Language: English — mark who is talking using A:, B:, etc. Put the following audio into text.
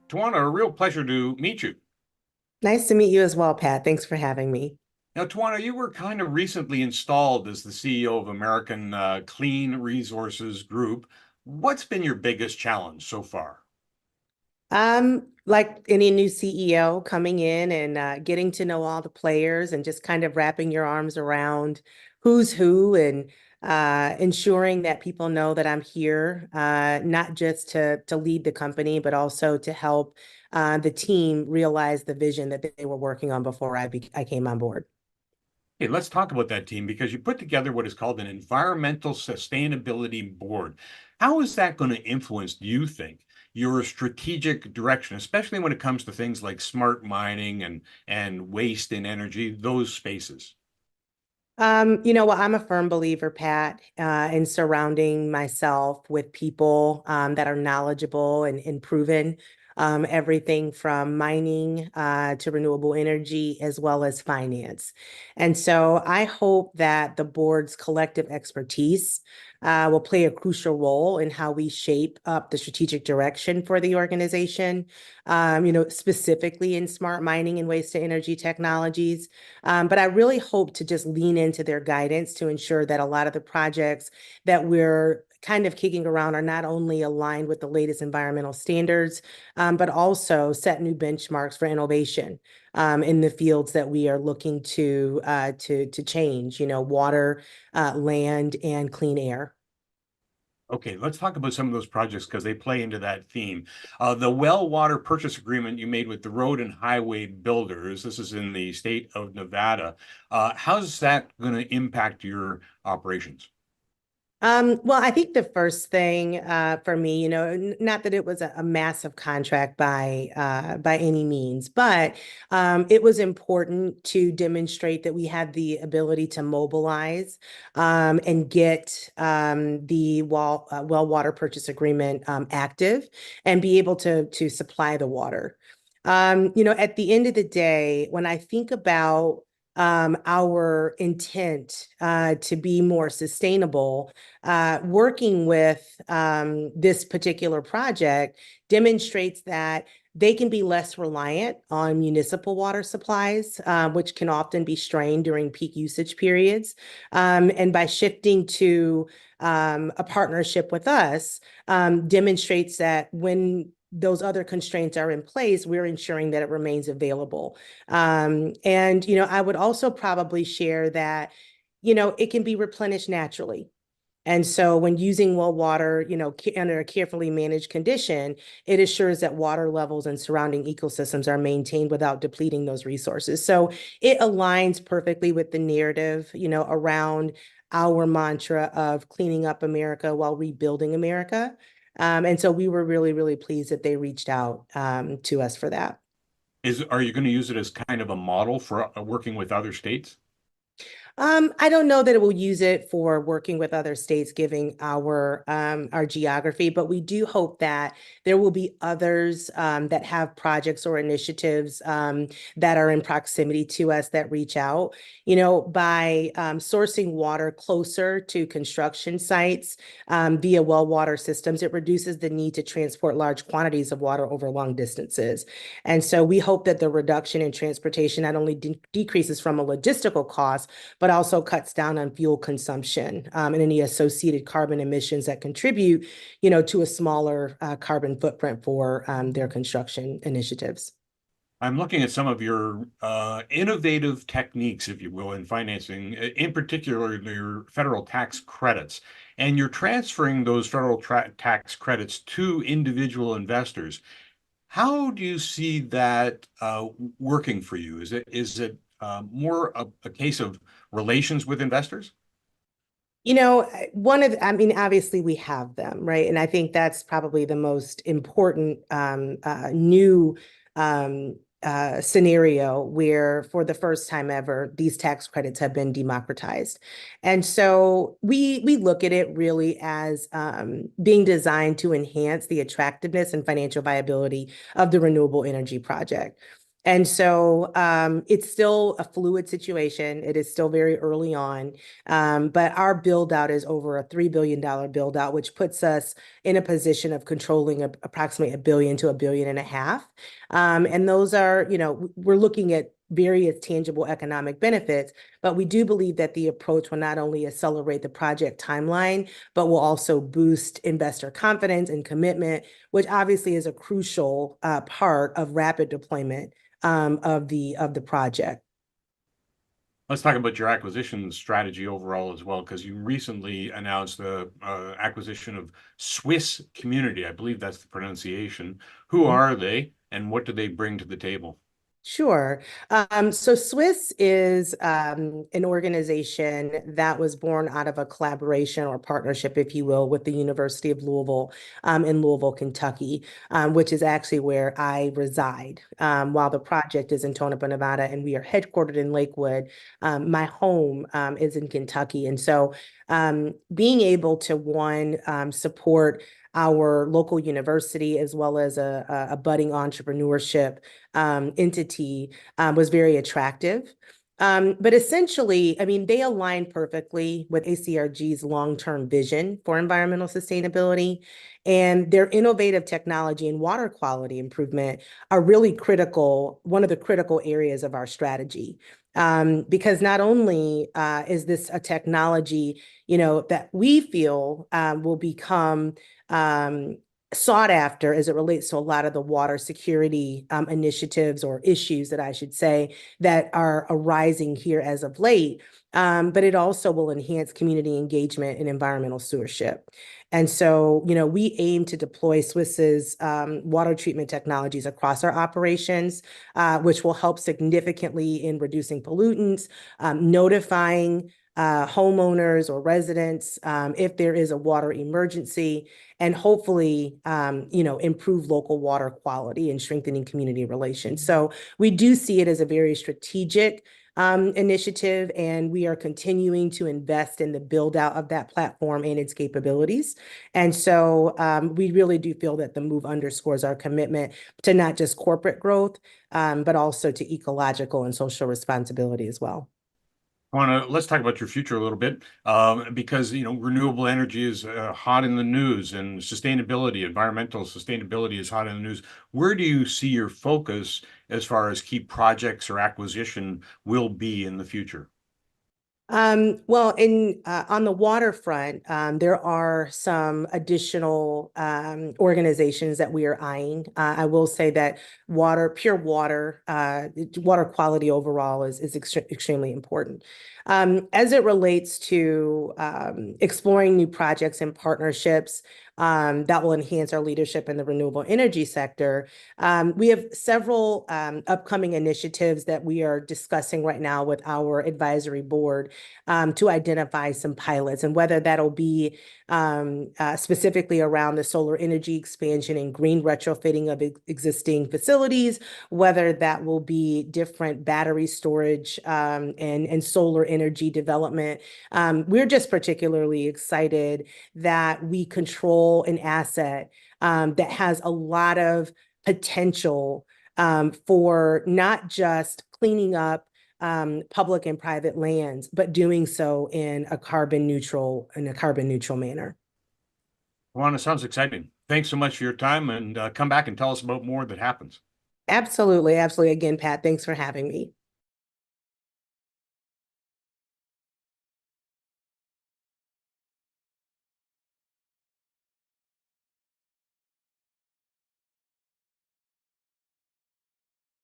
A: Tawana, a real pleasure to meet you.
B: Nice to meet you as well, Pat. Thanks for having me.
A: Now, Tawana, you were kind of recently installed as the CEO of American Clean Resources Group. What's been your biggest challenge so far?
B: Like any new CEO coming in and getting to know all the players and just kind of wrapping your arms around who's who and ensuring that people know that I'm here, not just to lead the company, but also to help the team realize the vision that they were working on before I came on board.
A: Hey, let's talk about that team because you put together what is called an environmental sustainability board. How is that going to influence, do you think, your strategic direction, especially when it comes to things like smart mining and waste and energy, those spaces?
B: Well, I'm a firm believer, Pat, in surrounding myself with people that are knowledgeable and proven, everything from mining to renewable energy as well as finance. And so I hope that the board's collective expertise will play a crucial role in how we shape up the strategic direction for the organization, specifically in smart mining and waste to energy technologies. But I really hope to just lean into their guidance to ensure that a lot of the projects that we're kind of kicking around are not only aligned with the latest environmental standards, but also set new benchmarks for innovation in the fields that we are looking to change, water, land, and clean air.
A: Okay, let's talk about some of those projects because they play into that theme. The well water purchase agreement you made with the road and highway builders, this is in the state of Nevada. How's that going to impact your operations?
B: Well, I think the first thing for me, not that it was a massive contract by any means, but it was important to demonstrate that we had the ability to mobilize and get the well water purchase agreement active and be able to supply the water. At the end of the day, when I think about our intent to be more sustainable, working with this particular project demonstrates that they can be less reliant on municipal water supplies, which can often be strained during peak usage periods. And by shifting to a partnership with us, demonstrates that when those other constraints are in place, we're ensuring that it remains available. And I would also probably share that, it can be replenished naturally. And so when using well water, under a carefully managed condition, it assures that water levels and surrounding ecosystems are maintained without depleting those resources. So it aligns perfectly with the narrative, around our mantra of cleaning up America while rebuilding America. And so we were really, really pleased that they reached out to us for that.
A: Are you going to use it as kind of a model for working with other states?
B: I don't know that it will use it for working with other states, given our geography, but we do hope that there will be others that have projects or initiatives that are in proximity to us that reach out. By sourcing water closer to construction sites via well water systems, it reduces the need to transport large quantities of water over long distances. And so we hope that the reduction in transportation not only decreases from a logistical cost, but also cuts down on fuel consumption and any associated carbon emissions that contribute, to a smaller carbon footprint for their construction initiatives.
A: I'm looking at some of your innovative techniques, if you will, in financing, in particular your federal tax credits. And you're transferring those federal tax credits to individual investors. How do you see that working for you? Is it more a case of relations with investors?
B: I mean, obviously we have them, right? And I think that's probably the most important new scenario where for the first time ever, these tax credits have been democratized. And so we look at it really as being designed to enhance the attractiveness and financial viability of the renewable energy project. And so it's still a fluid situation. It is still very early on. But our build out is over a $3 billion build out, which puts us in a position of controlling approximately $1 billion to $1.5 billion. And those are, we're looking at various tangible economic benefits, but we do believe that the approach will not only accelerate the project timeline, but will also boost investor confidence and commitment, which obviously is a crucial part of rapid deployment of the project.
A: Let's talk about your acquisition strategy overall as well, because you recently announced the acquisition of Swiss Community. I believe that's the pronunciation. Who are they, and what do they bring to the table?
B: Sure. So Swiss is an organization that was born out of a collaboration or partnership, if you will, with the University of Louisville in Louisville, Kentucky, which is actually where I reside. While the project is in Tonopah, Nevada, and we are headquartered in Lakewood, my home is in Kentucky. And so being able to, one, support our local university as well as a budding entrepreneurship entity was very attractive. But essentially, I mean, they align perfectly with ACRG's long-term vision for environmental sustainability, and their innovative technology and water quality improvement are really critical, one of the critical areas of our strategy. Because not only is this a technology, that we feel will become sought after as it relates to a lot of the water security initiatives or issues that I should say that are arising here as of late. But it also will enhance community engagement and environmental stewardship. And so, we aim to deploy Swiss's water treatment technologies across our operations, which will help significantly in reducing pollutants, notifying homeowners or residents if there is a water emergency, and hopefully, improve local water quality and strengthening community relations. So we do see it as a very strategic initiative, and we are continuing to invest in the build out of that platform and its capabilities. And so we really do feel that the move underscores our commitment to not just corporate growth, but also to ecological and social responsibility as well.
A: Let's talk about your future a little bit, because renewable energy is hot in the news, and sustainability, environmental sustainability is hot in the news. Where do you see your focus as far as key projects or acquisition will be in the future?
B: Well, on the waterfront, there are some additional organizations that we are eyeing. I will say that pure water, water quality overall is extremely important. As it relates to exploring new projects and partnerships that will enhance our leadership in the renewable energy sector, we have several upcoming initiatives that we are discussing right now with our advisory board to identify some pilots, and whether that'll be specifically around the solar energy expansion and green retrofitting of existing facilities, whether that will be different battery storage and solar energy development. We're just particularly excited that we control an asset that has a lot of potential for not just cleaning up public and private lands, but doing so in a carbon neutral manner.
A: Tawana, sounds exciting. Thanks so much for your time, and come back and tell us about more that happens.
B: Absolutely, absolutely. Again, Pat, thanks for having me.